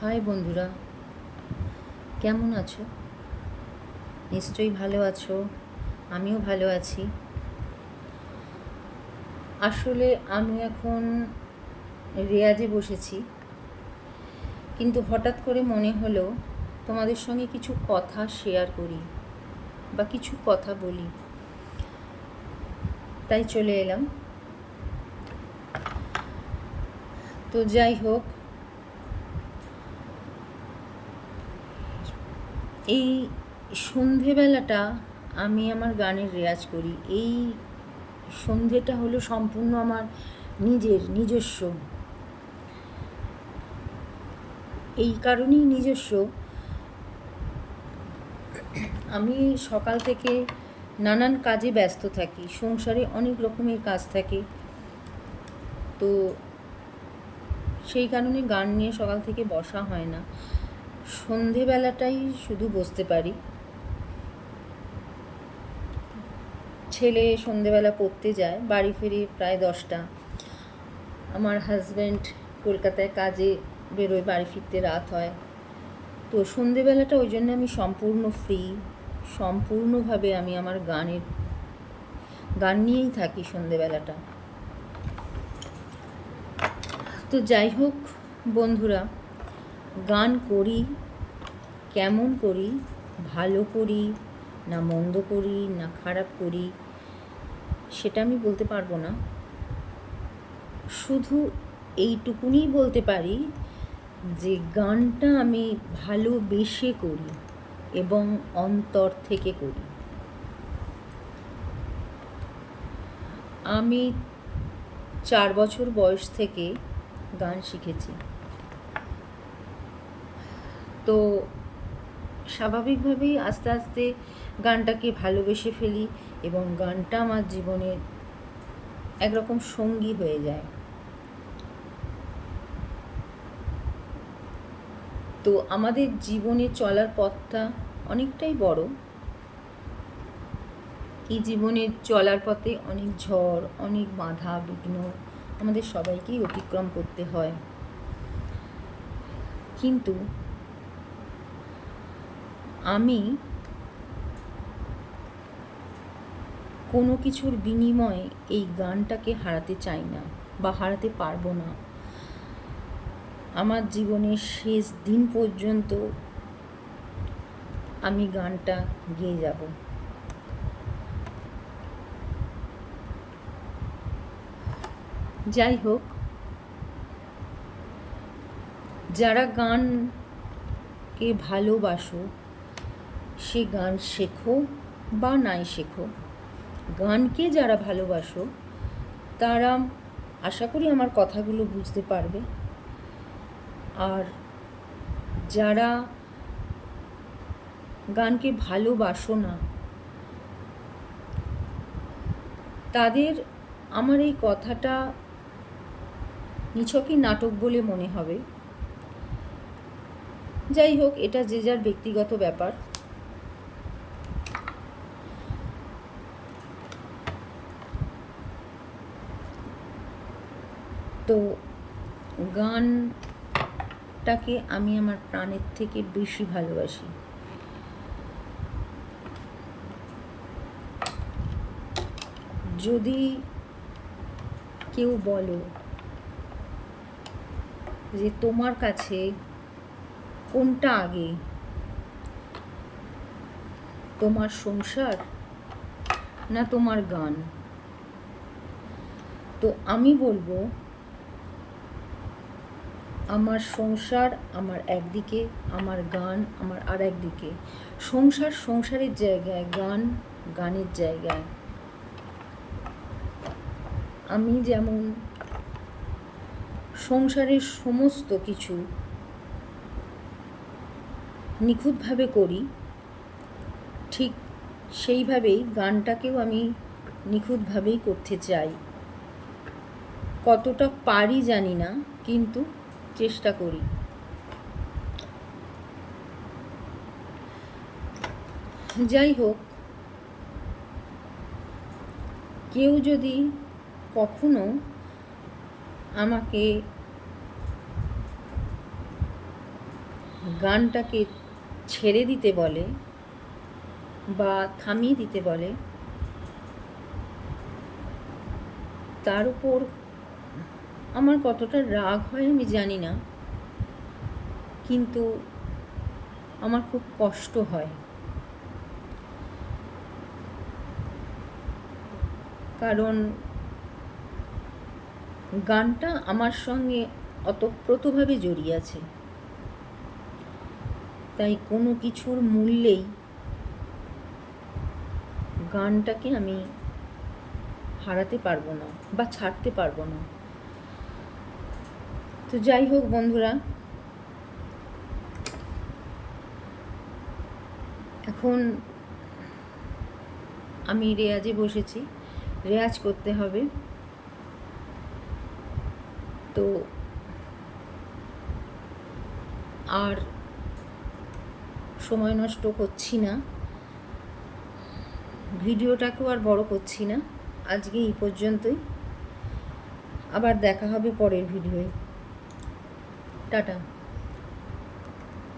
High বন্ধুরা, কেমন আছো? নিশ্চয়ই ভালো আছো। আমিও ভালো আছি। আসলে আমি এখন রেয়াজে বসেছি, কিন্তু হঠাৎ করে মনে হলো তোমাদের সঙ্গে কিছু কথা শেয়ার করি বা কিছু কথা বলি, তাই চলে এলাম। তো যাই হোক, এই সন্ধেবেলাটা আমি আমার গানের রেয়াজ করি। এই সন্ধেটা হলো সম্পূর্ণ আমার নিজস্ব। এই কারণেই নিজস্ব, আমি সকাল থেকে নানান কাজে ব্যস্ত থাকি। সংসারে অনেক রকমের কাজ থাকে, তো সেই কারণে গান নিয়ে সকাল থেকে বসা হয় না। সন্ধেবেলাটাই শুধু বসতে পারি। ছেলে সন্ধেবেলা পড়তে যায়, বাড়ি ফিরি প্রায় 10টা। আমার হাজব্যান্ড কলকাতায় কাজে বেরোয়, বাড়ি ফিরতে রাত হয়। তো সন্ধেবেলাটা ওই জন্য আমি সম্পূর্ণ ফ্রি, সম্পূর্ণভাবে আমি আমার গান নিয়েই থাকি সন্ধেবেলাটা। তো যাই হোক বন্ধুরা, গান করি, কেমন করি, ভালো করি না মন্দ করি না খারাপ করি, সেটা আমি বলতে পারবো না। শুধু এইটুকুনি বলতে পারি যে গানটা আমি ভালোবেসে করি এবং অন্তর থেকে করি। আমি 4 বছর বয়স থেকে গান শিখেছি। তো স্বাভাবিকভাবেই আস্তে আস্তে গানটাকে ভালোবেসে ফেলি এবং গানটা আমার জীবনের একরকম সঙ্গী হয়ে যায়। তো আমাদের জীবনে চলার পথটা অনেকটাই বড়। এই জীবনের চলার পথে অনেক ঝড়, অনেক বাধা বিঘ্ন আমাদের সবাইকেই অতিক্রম করতে হয়। কিন্তু আমি কোনো কিছুর বিনিময়ে এই গানটাকে হারাতে চাই না বা হারাতে পারবো না। আমার জীবনের শেষ দিন পর্যন্ত আমি গানটা গেয়ে যাব। যাই হোক, যারা গানকে ভালোবাসো, সে গান শেখো বা নাই শেখো, গানকে যারা ভালোবাসো তারা আশা করি আমার কথাগুলো বুঝতে পারবে। আর যারা গানকে ভালোবাসো না, তাদের আমার এই কথাটা নিছকই নাটক বলে মনে হবে। যাই হোক, এটা যে যার ব্যক্তিগত ব্যাপার। তো গানটাকে আমি আমার প্রাণের থেকে বেশি ভালোবাসি। যদি কেউ বলো যে তোমার কাছে কোনটা আগে, তোমার সংসার না তোমার গান, তো আমি বলবো আমার সংসার আমার একদিকে, আমার গান আমার আর একদিকে। সংসার সংসারের জায়গায়, গান গানের জায়গায়। আমি যেমন সংসারের সমস্ত কিছু নিখুঁতভাবে করি, ঠিক সেইভাবেই গানটাকেও আমি নিখুঁতভাবেই করতে চাই। কতটা পারি জানি না, কিন্তু চেষ্টা করি। যাই হোক, কেউ যদি কখনো আমাকে গানটাকে ছেড়ে দিতে বলে বা থামিয়ে দিতে বলে, তার উপর আমার কতটা রাগ হয় আমি জানি না, কিন্তু আমার খুব কষ্ট হয়। কারণ গানটা আমার সঙ্গে ওতপ্রোতভাবে জড়িয়ে আছে, তাই কোনো কিছুর মূল্যেই গানটাকে আমি হারাতে পারবো না বা ছাড়তে পারবো না। তো যাই হোক বন্ধুরা, এখন আমি রেয়াজে বসেছি, রেয়াজ করতে হবে। তো আর সময় নষ্ট করছি না, ভিডিওটাকেও আর বড় করছি না, আজকে এই পর্যন্তই। আবার দেখা হবে পরের ভিডিওয়। টাটা।